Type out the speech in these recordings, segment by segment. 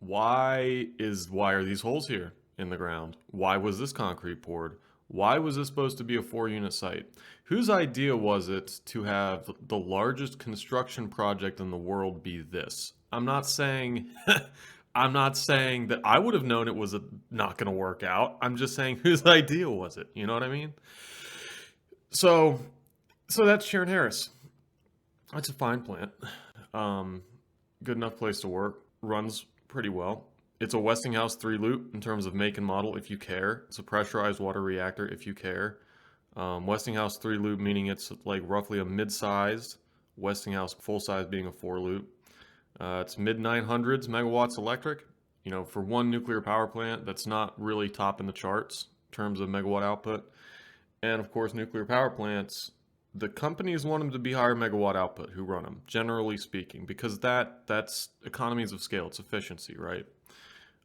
Why are these holes here in the ground? Why was this concrete poured? Why was this supposed to be a 4-unit site? Whose idea was it to have the largest construction project in the world be this? I'm not saying I'm not saying that I would have known it was not going to work out. I'm just saying whose idea was it? You know what I mean? So that's Shearon Harris. That's a fine plant. Um, Good enough place to work. Runs pretty well. It's a Westinghouse 3-loop in terms of make and model if you care. It's a pressurized water reactor if you care. Westinghouse 3-loop meaning it's like roughly a mid-sized. Westinghouse full size being a 4-loop. It's mid 900s megawatts electric. You know, for one nuclear power plant, that's not really top in the charts in terms of megawatt output. And of course, nuclear power plants, the companies want them to be higher megawatt output who run them, generally speaking, because that's economies of scale, it's efficiency, right?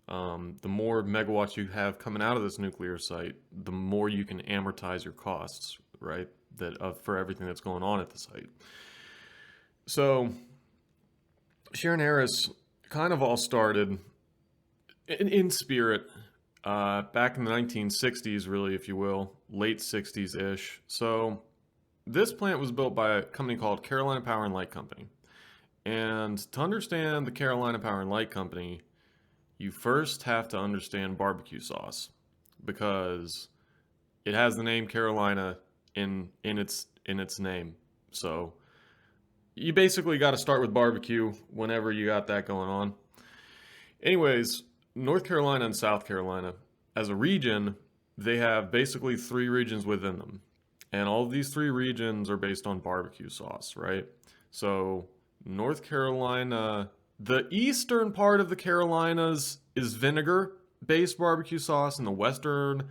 The more megawatts you have coming out of this nuclear site, the more you can amortize your costs, right? For everything that's going on at the site. So Shearon Harris kind of all started in spirit back in the 1960s, really, if you will, late 60s-ish. So this plant was built by a company called Carolina Power and Light Company. And to understand the Carolina Power and Light Company, you first have to understand barbecue sauce because it has the name Carolina in its name. So you basically got to start with barbecue whenever you got that going on. Anyways, North Carolina and South Carolina, as a region, they have basically 3 regions within them. And all of these 3 regions are based on barbecue sauce, right? So North Carolina, the eastern part of the Carolinas is vinegar-based barbecue sauce, and the western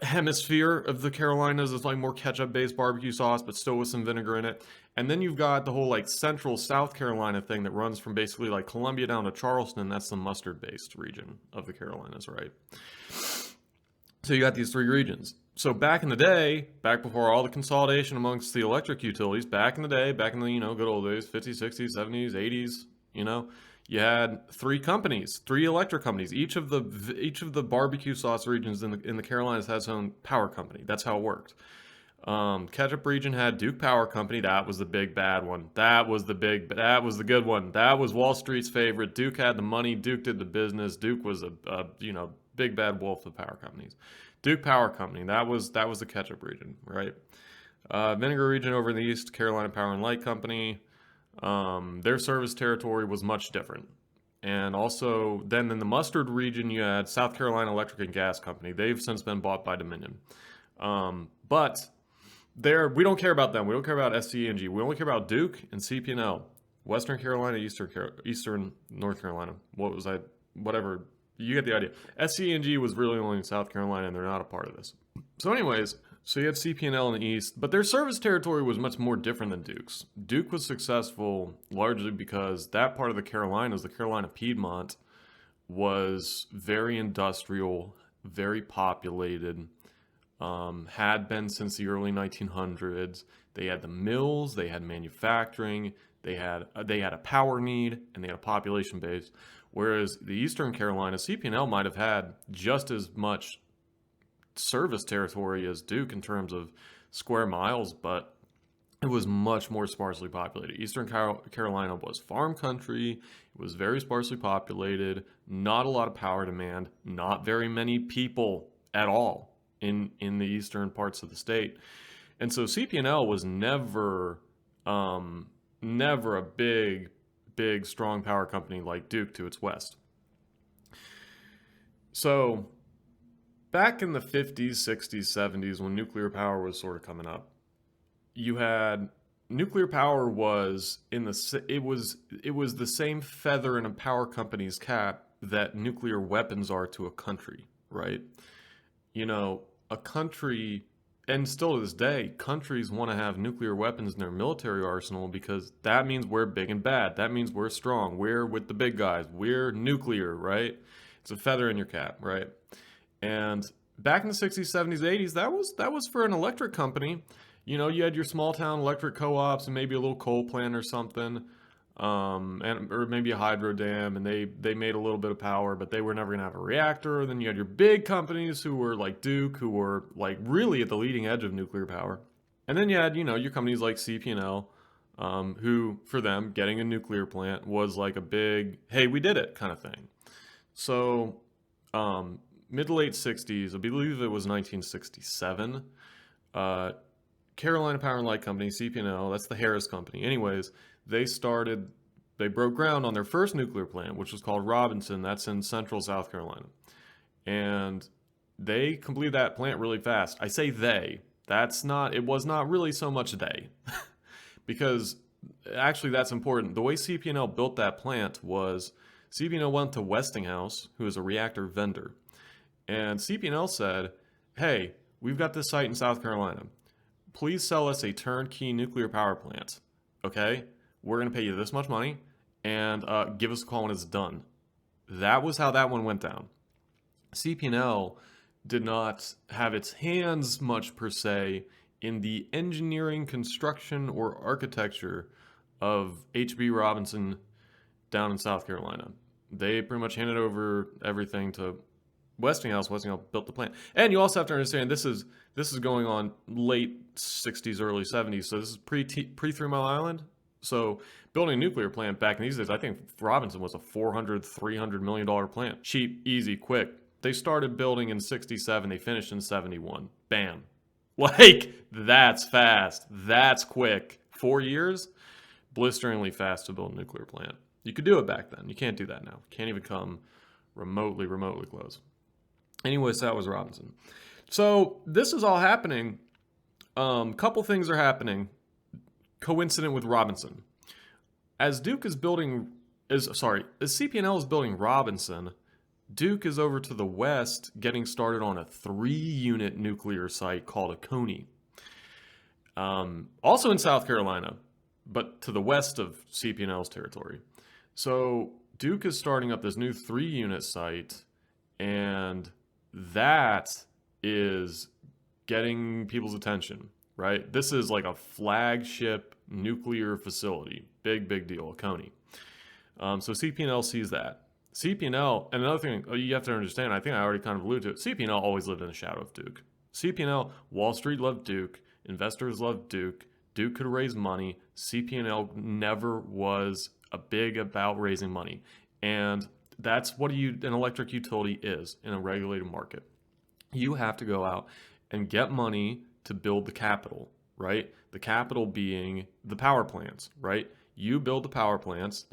hemisphere of the Carolinas is like more ketchup-based barbecue sauce, but still with some vinegar in it. And then you've got the whole like central South Carolina thing that runs from basically like Columbia down to Charleston. That's the mustard-based region of the Carolinas, right? So you got these 3 regions. So back in the day, back before all the consolidation amongst the electric utilities, back in the day, back in the, good old days, 50s, 60s, 70s, 80s, you had 3 companies, 3 electric companies. Each of the barbecue sauce regions in the Carolinas has its own power company. That's how it worked. Ketchup region had Duke Power Company. That was the big bad one. That was the good one. That was Wall Street's favorite. Duke had the money. Duke did the business. Duke was a big bad wolf of power companies. Duke Power Company. That was the ketchup region, right? Vinegar region over in the east, Carolina Power and Light Company. Their service territory was much different. And also, then in the mustard region, you had South Carolina Electric and Gas Company. They've since been bought by Dominion. But we don't care about them. We don't care about SCE&G. We only care about Duke and CP&L. Western Carolina, Eastern North Carolina. Whatever. You get the idea. SCE&G was really only in South Carolina, and they're not a part of this. So anyways, so you have CP&L in the east, but their service territory was much more different than Duke's. Duke was successful largely because that part of the Carolinas, the Carolina Piedmont, was very industrial, very populated, had been since the early 1900s. They had the mills, they had manufacturing, they had a power need, and they had a population base. Whereas the Eastern Carolina, CP&L might have had just as much service territory as Duke in terms of square miles, but it was much more sparsely populated. Eastern Carolina was farm country. It was very sparsely populated, not a lot of power demand, not very many people at all in the eastern parts of the state. And so CP&L was never a big, strong power company like Duke to its west. So back in the 50s, 60s, 70s, when nuclear power was sort of coming up, you had nuclear power was it was the same feather in a power company's cap that nuclear weapons are to a country, right? A country, and still to this day, countries want to have nuclear weapons in their military arsenal because that means we're big and bad. That means we're strong. We're with the big guys. We're nuclear, right? It's a feather in your cap, right? And back in the 60s, 70s, 80s, that was for an electric company. You had your small town electric co-ops and maybe a little coal plant or something. and or maybe a hydro dam, and they made a little bit of power, but they were never gonna have a reactor. Then you had your big companies who were like Duke, who were like really at the leading edge of nuclear power. And then you had, your companies like CP&L, who for them getting a nuclear plant was like a big, hey, we did it kind of thing. So mid to late 60s, I believe it was 1967, Carolina Power and Light Company, CP&L, that's the Harris company. Anyways, they broke ground on their first nuclear plant, which was called Robinson. That's in central South Carolina. And they completed that plant really fast. I say they. It was not really so much they. Because actually that's important. The way CP&L built that plant was CP&L went to Westinghouse, who is a reactor vendor. And CP&L said, hey, we've got this site in South Carolina. Please sell us a turnkey nuclear power plant. Okay? We're going to pay you this much money, and give us a call when it's done. That was how that one went down. CP&L did not have its hands much per se in the engineering, construction, or architecture of H.B. Robinson down in South Carolina. They pretty much handed over everything to Westinghouse. Westinghouse built the plant. And you also have to understand this is going on late 60s, early 70s. So this is pre 3 Mile Island. So building a nuclear plant back in these days, I think Robinson was a $400-300 million plant. Cheap, easy, quick. They started building in 67. They finished in 71. Bam. Like, that's fast. That's quick. 4 years? Blisteringly fast to build a nuclear plant. You could do it back then. You can't do that now. Can't even come remotely close. Anyways, that was Robinson. So this is all happening. Couple things are happening coincident with Robinson. As CP&L is building Robinson, Duke is over to the west getting started on a 3-unit nuclear site called Oconee. Also in South Carolina, but to the west of CP&L's territory. So Duke is starting up this new 3-unit site, and that is getting people's attention, right? This is like a flagship nuclear facility. Big deal, Oconee. So CP&L sees that. CP&L, and another thing you have to understand, I think I already kind of alluded to it, CP&L always lived in the shadow of Duke. CP&L, Wall Street loved Duke, investors loved Duke, Duke could raise money, CP&L never was a big about raising money. And that's what an electric utility is in a regulated market. You have to go out and get money to build the capital, right? The capital being the power plants, right? You build the power plants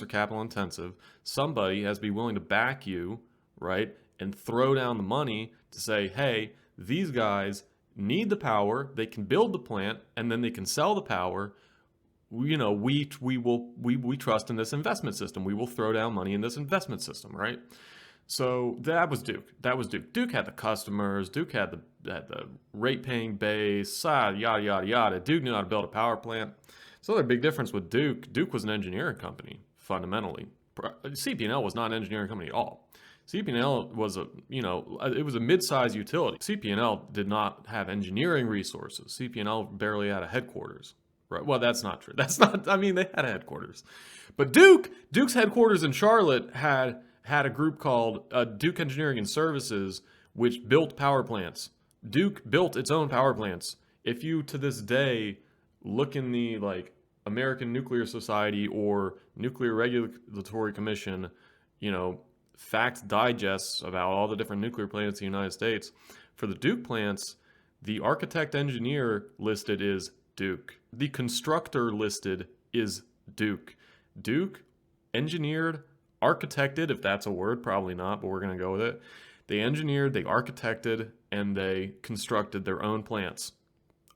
are capital intensive. Somebody has to be willing to back you, right? And throw down the money to say, hey, these guys need the power, they can build the plant, and then they can sell the power. We trust in this investment system. We will throw down money in this investment system, right? So that was Duke. Duke had the customers. Duke had the rate-paying base. Yada yada yada. Duke knew how to build a power plant. So the big difference with Duke. Duke was an engineering company fundamentally. CP&L was not an engineering company at all. CP&L was it was a mid-sized utility. CP&L did not have engineering resources. CP&L barely had a headquarters. Right. Well, that's not true. They had a headquarters. But Duke's headquarters in Charlotte had a group called Duke Engineering and Services, which built power plants. Duke built its own power plants. If you, to this day, look in the American Nuclear Society or Nuclear Regulatory Commission, fact digests about all the different nuclear plants in the United States, for the Duke plants, the architect engineer listed is Duke. The constructor listed is Duke. Duke engineered, architected, if that's a word, probably not, but we're going to go with it. They engineered, they architected, and they constructed their own plants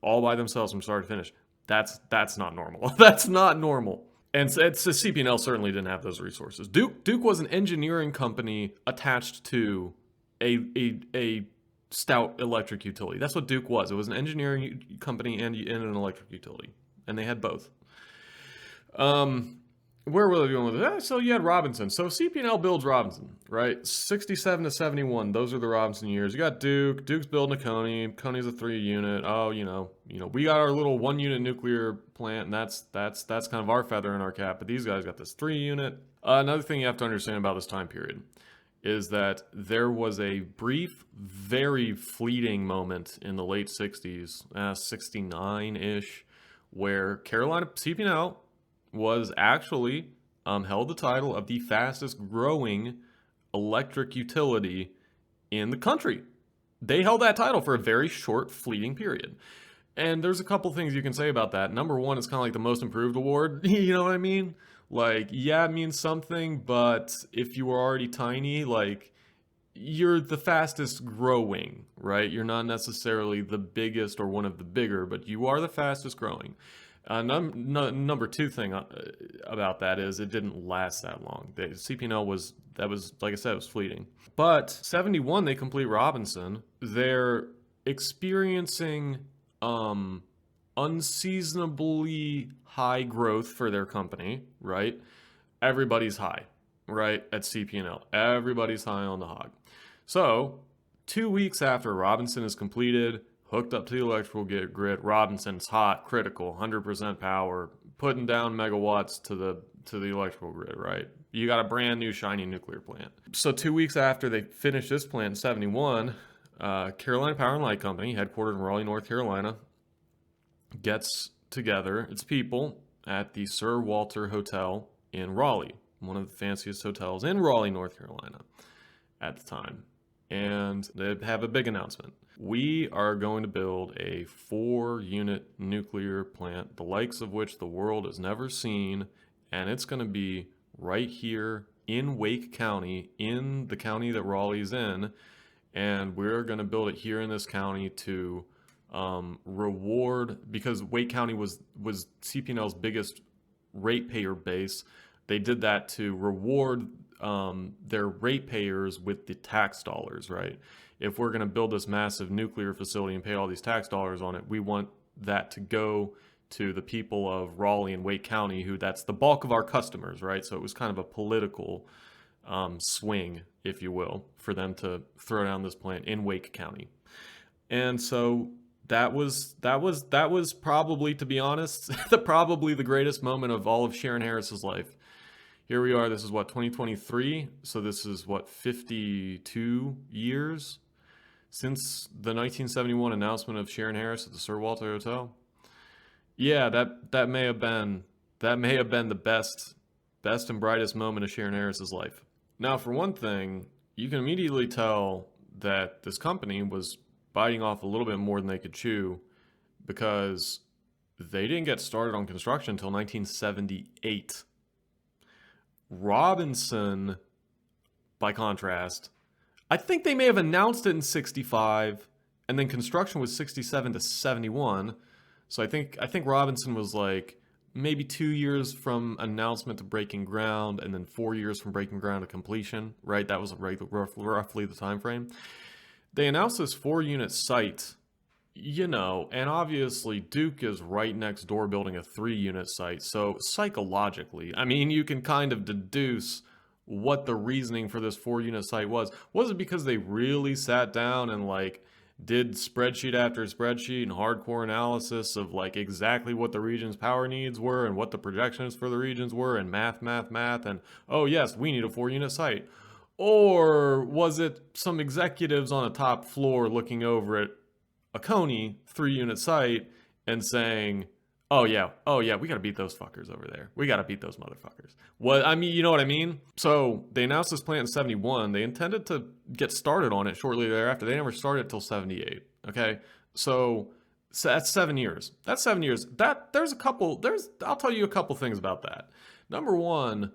all by themselves from start to finish. That's not normal. That's not normal. And CP&L certainly didn't have those resources. Duke was an engineering company attached to a stout electric utility. That's what Duke was. It was an engineering company and an electric utility, and they had both. where were they going with it? So you had Robinson. So CP&L builds Robinson, right? 67 to 71. Those are the Robinson years. You got Duke. Duke's building a Coney. Coney's a 3-unit. Oh, we got our little 1-unit nuclear plant, and that's kind of our feather in our cap. But these guys got this 3-unit. Another thing you have to understand about this time period is that there was a brief, very fleeting moment in the late 60s, 69-ish, where Carolina CP&L was actually held the title of the fastest growing electric utility in the country. They held that title for a very short, fleeting period. And there's a couple things you can say about that. Number one, it's kind of like the most improved award. You know what I mean? Like, yeah, it means something, but if you were already tiny, like, you're the fastest growing, right? You're not necessarily the biggest or one of the bigger, but you are the fastest growing. Number two thing about that is it didn't last that long. The CP&L was, like I said, it was fleeting. But 71, they complete Robinson. They're experiencing unseasonably high growth for their company, right? Everybody's high, right? At CP&L. Everybody's high on the hog. So 2 weeks after Robinson is completed, hooked up to the electrical grid, Robinson's hot, critical, 100% power, putting down megawatts to the electrical grid, right? You got a brand new shiny nuclear plant. So 2 weeks after they finish this plant in 71, Carolina Power and Light Company, headquartered in Raleigh, North Carolina, gets together its people at the Sir Walter Hotel in Raleigh, one of the fanciest hotels in Raleigh, North Carolina at the time. And they have a big announcement. We are going to build a 4-unit nuclear plant, the likes of which the world has never seen, and it's going to be right here in Wake County, in the county that Raleigh's in, and we're going to build it here in this county to reward, because Wake County was CP&L's biggest ratepayer base. They did that to reward their ratepayers with the tax dollars, right? If we're going to build this massive nuclear facility and pay all these tax dollars on it, we want that to go to the people of Raleigh and Wake County, who that's the bulk of our customers, right? So it was kind of a political swing, if you will, for them to throw down this plant in Wake County. And so that was probably, to be honest, probably the greatest moment of all of Shearon Harris's life. Here we are, this is what, 2023? So this is what, 52 years since the 1971 announcement of Shearon Harris at the Sir Walter Hotel? Yeah, that may have been the best and brightest moment of Shearon Harris's life. Now, for one thing, you can immediately tell that this company was biting off a little bit more than they could chew, because they didn't get started on construction until 1978. Robinson, by contrast, I think they may have announced it in 65, and then construction was 67 to 71. So I think Robinson was like maybe 2 years from announcement to breaking ground, and then 4 years from breaking ground to completion, right? That was roughly the time frame. They announced this 4-unit site, and obviously Duke is right next door building a 3-unit site. So psychologically, I mean, you can kind of deduce what the reasoning for this 4-unit site was. Was it because they really sat down and did spreadsheet after spreadsheet and hardcore analysis of exactly what the region's power needs were and what the projections for the regions were, and math, and, oh yes, we need a 4-unit site? Or was it some executives on a top floor looking over at a Coney 3-unit site and saying, oh yeah, we gotta beat those fuckers over there. We gotta beat those motherfuckers. You know what I mean? So they announced this plant in 71. They intended to get started on it shortly thereafter. They never started till 78. Okay, so that's 7 years. I'll tell you a couple things about that. Number one,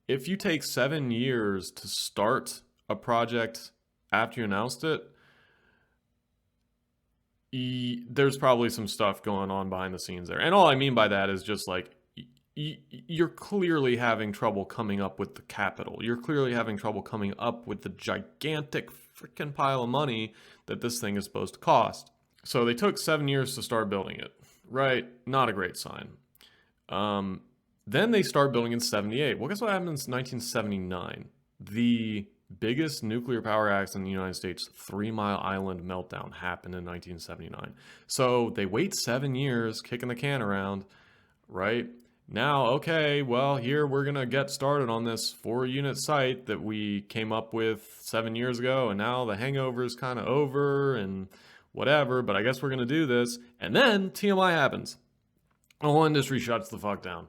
if you take 7 years to start a project after you announced it, there's probably some stuff going on behind the scenes there. And all I mean by that is just you're clearly having trouble coming up with the capital. You're clearly having trouble coming up with the gigantic freaking pile of money that this thing is supposed to cost. So they took 7 years to start building it, right? Not a great sign. Then they start building in 78. Well, guess what happened in 1979? The biggest nuclear power accident in the United States, 3 Mile Island meltdown, happened in 1979. So they wait 7 years, kicking the can around, right? Now, okay, well, here we're going to get started on this 4-unit site that we came up with 7 years ago, and now the hangover is kind of over and whatever, but I guess we're going to do this. And then TMI happens. The whole industry shuts the fuck down.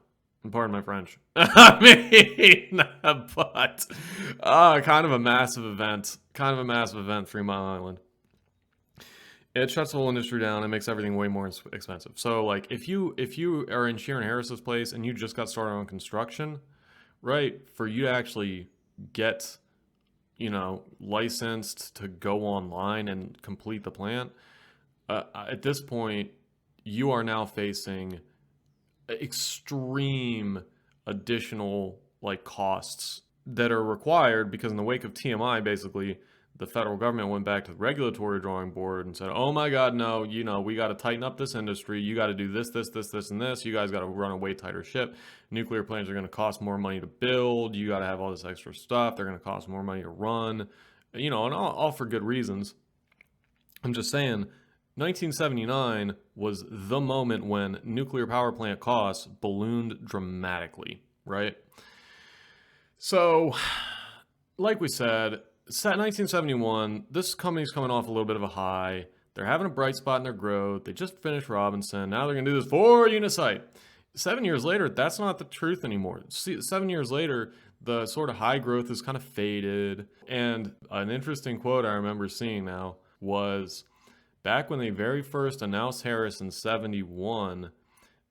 Pardon my French. I mean, but kind of a massive event. Kind of a massive event, 3 Mile Island. It shuts the whole industry down and makes everything way more expensive. So, like, if you are in Shearon Harris's place and you just got started on construction, right, for you to actually get, licensed to go online and complete the plant, at this point, you are now facing extreme additional costs that are required, because in the wake of TMI, basically the federal government went back to the regulatory drawing board and said, oh my god, no, we got to tighten up this industry, you got to do this, and this, you guys got to run a way tighter ship, nuclear plants are going to cost more money to build, you got to have all this extra stuff, they're going to cost more money to run, and all for good reasons. I'm just saying, 1979 was the moment when nuclear power plant costs ballooned dramatically, right? So, like we said, 1971, this company's coming off a little bit of a high. They're having a bright spot in their growth. They just finished Robinson. Now they're going to do this 4-unit site. 7 years later, that's not the truth anymore. 7 years later, the sort of high growth is kind of faded. And an interesting quote I remember seeing now was, back when they very first announced Harris in 71,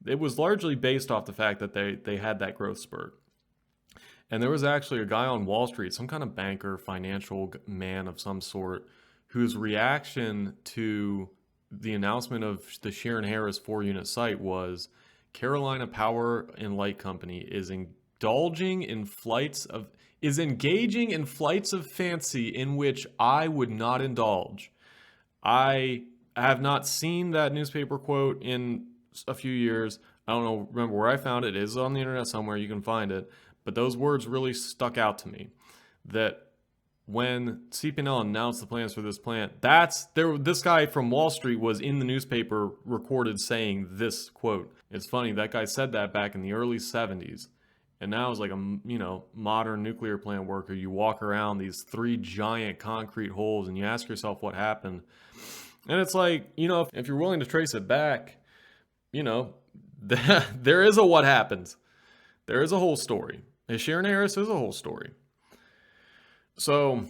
it was largely based off the fact that they had that growth spurt. And there was actually a guy on Wall Street, some kind of banker, financial man of some sort, whose reaction to the announcement of the Shearon Harris 4-unit site was, Carolina Power and Light Company is engaging in flights of fancy in which I would not indulge. I have not seen that newspaper quote in a few years. I don't remember where I found it. It is on the internet somewhere. You can find it. But those words really stuck out to me. That when CP&L announced the plans for this plant, this guy from Wall Street was in the newspaper recorded saying this quote. It's funny, that guy said that back in the early 70s. And now as like a modern nuclear plant worker, you walk around these 3 giant concrete holes and you ask yourself what happened. And it's like, if you're willing to trace it back, there is a what happened. There is a whole story. Shearon Harris is a whole story. So,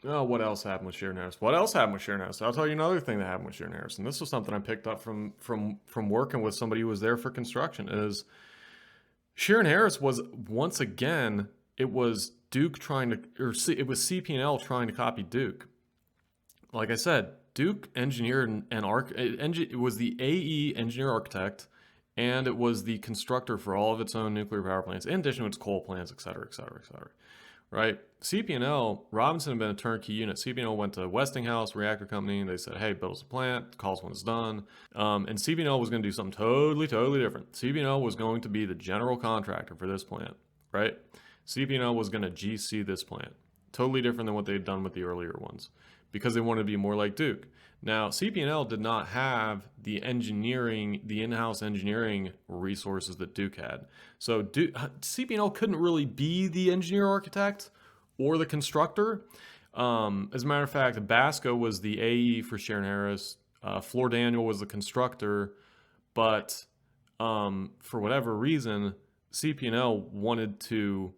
what else happened with Shearon Harris? What else happened with Shearon Harris? I'll tell you another thing that happened with Shearon Harris. And this was something I picked up from working with somebody who was there for construction. Is Shearon Harris was, once again, it was Duke it was CP&L trying to copy Duke. Like I said, Duke engineered it was the AE engineer architect, and it was the constructor for all of its own nuclear power plants, in addition to its coal plants, et cetera, et cetera, et cetera. Right? CP&L, Robinson had been a turnkey unit. CP&L went to Westinghouse Reactor Company, and they said, hey, build us a plant, calls when it's done. And CP&L was going to do something totally, totally different. CP&L was going to be the general contractor for this plant, right? CP&L was going to GC this plant. Totally different than what they'd done with the earlier ones, because they wanted to be more like Duke. Now, CP&L did not have the in-house engineering resources that Duke had. So CP&L couldn't really be the engineer architect or the constructor. As a matter of fact, Basco was the AE for Shearon Harris. Floor Daniel was the constructor. But for whatever reason, CP&L wanted to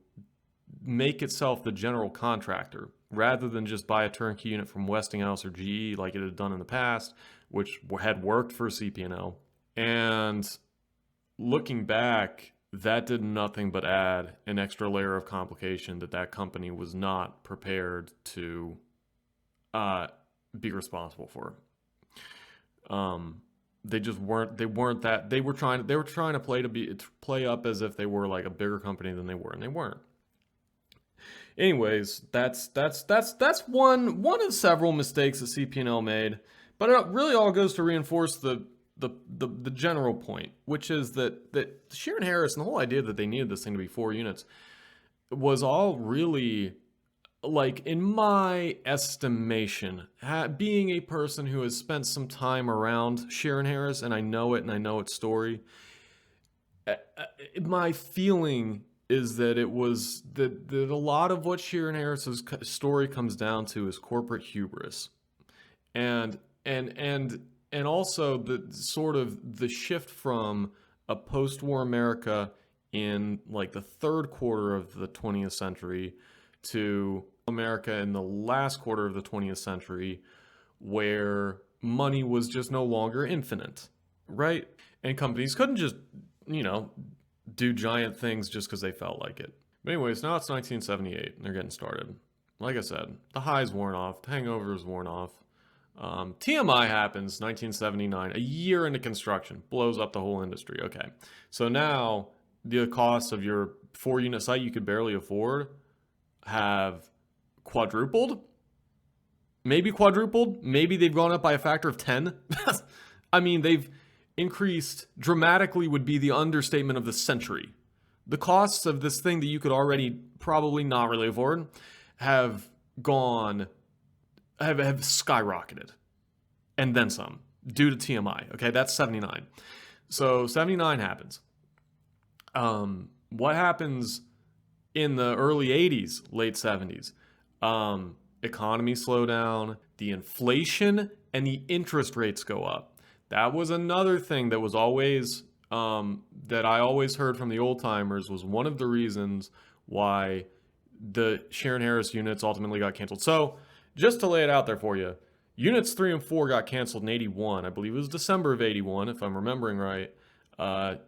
make itself the general contractor, rather than just buy a turnkey unit from Westinghouse or GE like it had done in the past, which had worked for CP&L. And looking back, that did nothing but add an extra layer of complication that company was not prepared to be responsible for. They just weren't. They weren't that. They were trying to play up as if they were like a bigger company than they were, and they weren't. Anyways, that's one of several mistakes that CP&L made, but it really all goes to reinforce the the general point, which is that Shearon Harris and the whole idea that they needed this thing to be 4 units was all really, like, in my estimation, being a person who has spent some time around Shearon Harris, and I know it and I know its story, my feeling is that it was that a lot of what Shearon Harris's story comes down to is corporate hubris, and and also the sort of the shift from a post-war America in like the third quarter of the 20th century to America in the last quarter of the 20th century, where money was just no longer infinite, right? And companies couldn't just, do giant things just because they felt like it. But anyways, now it's 1978 and they're getting started. Like I said, the high's worn off, the hangover's worn off. TMI happens, 1979, a year into construction, blows up the whole industry. Okay, so now the costs of your 4-unit site you could barely afford have quadrupled, maybe quadrupled, maybe they've gone up by a factor of 10. I mean, they've increased dramatically, would be the understatement of the century. The costs of this thing that you could already probably not really afford have skyrocketed, and then some, due to TMI. Okay, that's 79. So 79 happens. What happens in the early 80s, late 70s? Economy slow down, the inflation and the interest rates go up. That was another thing that was always, that I always heard from the old timers, was one of the reasons why the Shearon Harris units ultimately got canceled. So just to lay it out there for you, units 3 and 4 got canceled in 81. I believe it was December of 81, if I'm remembering right.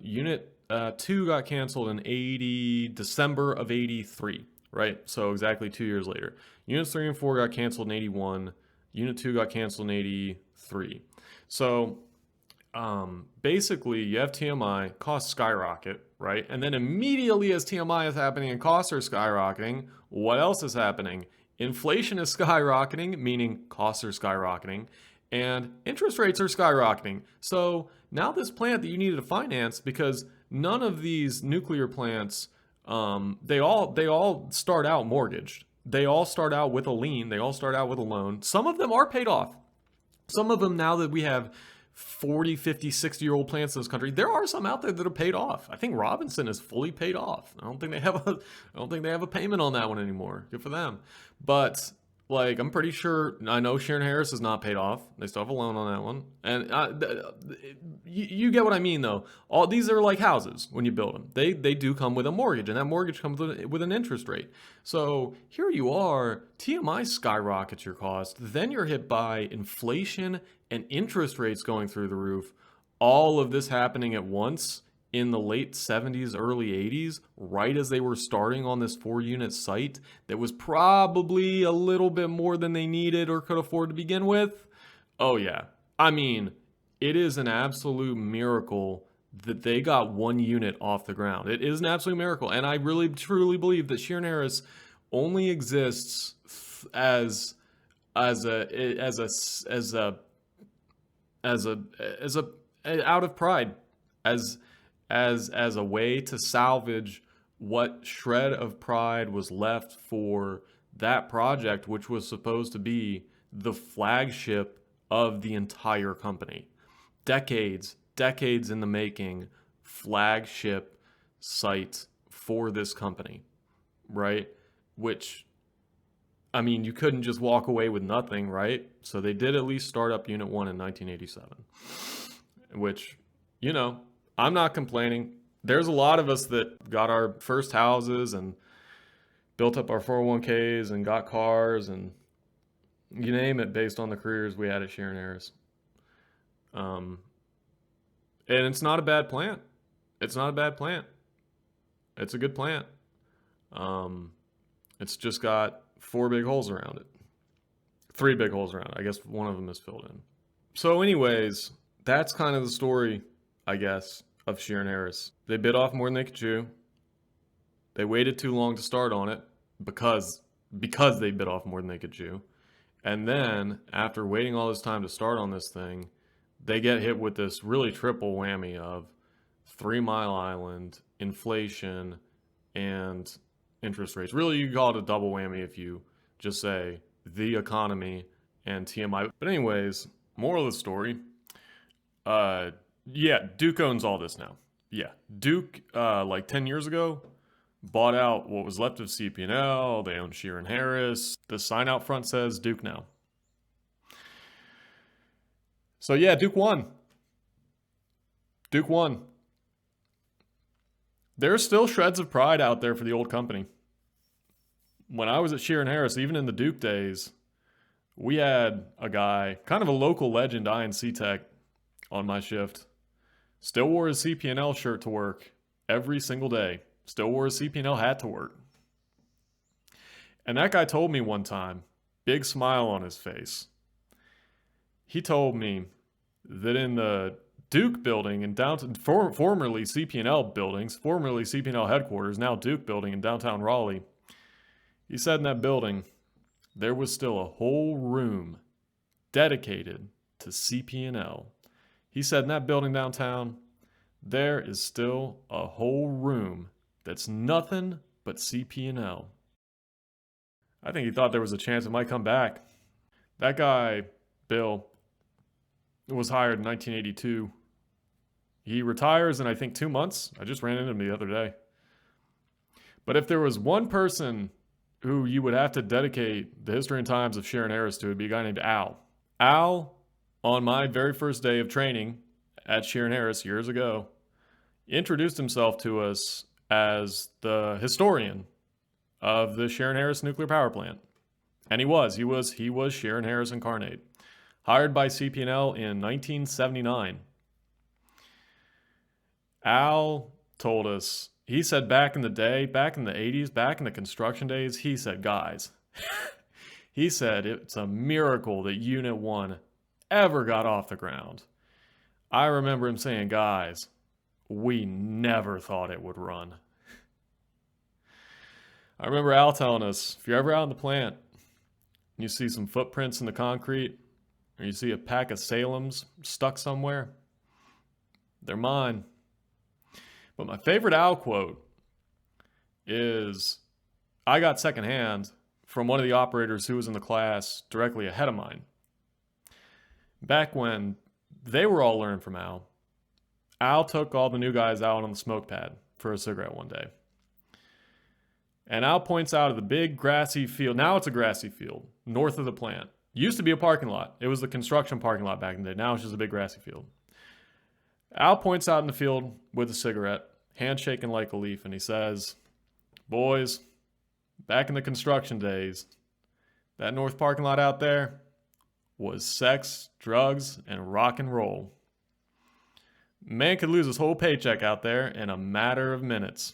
Unit 2 got canceled in December of 83, right? So exactly 2 years later. Units 3 and 4 got canceled in 81. Unit 2 got canceled in 83. So basically, you have TMI, costs skyrocket, right? And then immediately as TMI is happening and costs are skyrocketing, what else is happening? Inflation is skyrocketing, meaning costs are skyrocketing, and interest rates are skyrocketing. So now this plant that you needed to finance, because none of these nuclear plants, they all start out mortgaged. They all start out with a lien. They all start out with a loan. Some of them are paid off. Some of them, now that we have 40, 50, 60-year-old plants in this country, there are some out there that are paid off. I think Robinson is fully paid off. I don't think they have a payment on that one anymore. Good for them. But like, I'm pretty sure, I know Shearon Harris is not paid off. They still have a loan on that one. And you get what I mean, though. All these are like houses when you build them. They do come with a mortgage, and that mortgage comes with an interest rate. So here you are, TMI skyrockets your cost. Then you're hit by inflation and interest rates going through the roof. All of this happening at once in the late 70s, early 80s, right as they were starting on this 4-unit site that was probably a little bit more than they needed or could afford to begin with. Oh yeah. I mean, it is an absolute miracle that they got 1 unit off the ground. It is an absolute miracle. And I really truly believe that Shearon Harris only exists as a out of pride, as a way to salvage what shred of pride was left for that project, which was supposed to be the flagship of the entire company. Decades in the making, flagship site for this company, right? Which, I mean, you couldn't just walk away with nothing, right? So they did at least start up Unit 1 in 1987, which, I'm not complaining. There's a lot of us that got our first houses and built up our 401ks and got cars and you name it based on the careers we had at Shearon Harris. And it's not a bad plant. It's not a bad plant. It's a good plant. It's just got 4 big holes around it. 3 big holes around it. I guess one of them is filled in. So anyways, that's kind of the story, I guess, of Shearon Harris. They bit off more than they could chew. They waited too long to start on it because they bit off more than they could chew. And then, after waiting all this time to start on this thing, they get hit with this really triple whammy of 3 Mile Island, inflation, and interest rates. Really, you could call it a double whammy if you just say the economy and TMI. But anyways, moral of the story, yeah, Duke owns all this now. Yeah, Duke, like 10 years ago, bought out what was left of CP&L. They own Shearon Harris. The sign out front says Duke now. So yeah, Duke won. Duke won. There's still shreds of pride out there for the old company. When I was at Shearon Harris, even in the Duke days, we had a guy, kind of a local legend, Ian Tech, on my shift. Still wore his CP&L shirt to work every single day. Still wore his CP&L hat to work. And that guy told me one time, big smile on his face. He told me that in the Duke building in downtown, formerly CP&L buildings, formerly CP&L headquarters, now Duke building in downtown Raleigh, he said in that building, there was still a whole room dedicated to CP&L. He said in that building downtown, there is still a whole room that's nothing but CP&L. I think he thought there was a chance it might come back. That guy, Bill, was hired in 1982. He retires in, I think, 2 months. I just ran into him the other day. But if there was one person who you would have to dedicate the history and times of Shearon Harris to, it'd be a guy named Al. Al, on my very first day of training at Shearon Harris years ago, introduced himself to us as the historian of the Shearon Harris nuclear power plant. And he was Shearon Harris incarnate. Hired by CP&L in 1979. Al told us, he said back in the day, back in the 80s, back in the construction days, he said, guys, he said it's a miracle that Unit 1 ever got off the ground. I remember him saying, guys, we never thought it would run. I remember Al telling us, if you're ever out in the plant, and you see some footprints in the concrete, or you see a pack of Salems stuck somewhere, they're mine. But my favorite Al quote is, I got secondhand from one of the operators who was in the class directly ahead of mine. Back when they were all learning from Al, Al took all the new guys out on the smoke pad for a cigarette one day. And Al points out at the big grassy field, now it's a grassy field, north of the plant. Used to be a parking lot. It was the construction parking lot back in the day. Now it's just a big grassy field. Al points out in the field with a cigarette, handshaking like a leaf, and he says, boys, back in the construction days, that north parking lot out there was sex, drugs, and rock and roll. Man could lose his whole paycheck out there in a matter of minutes.